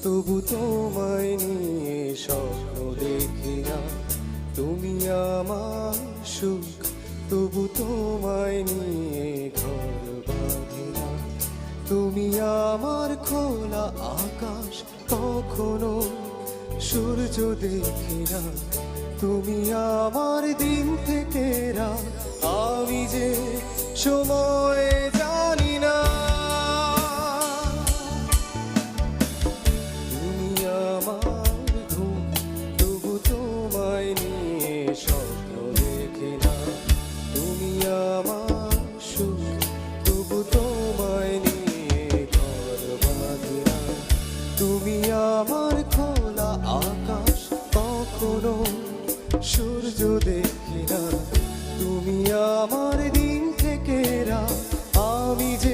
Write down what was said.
তবু তোমায় নিয়ে স্বপ্ন দেখি না। তুমি আমার সুখ, তবু তোমায় নিয়ে ঘর বাঁধি না। তুমি আমার খোলা আকাশ, কখনো সূর্য দেখি না। তুমি আমার দিন থেকে রাত, আমি যে সময়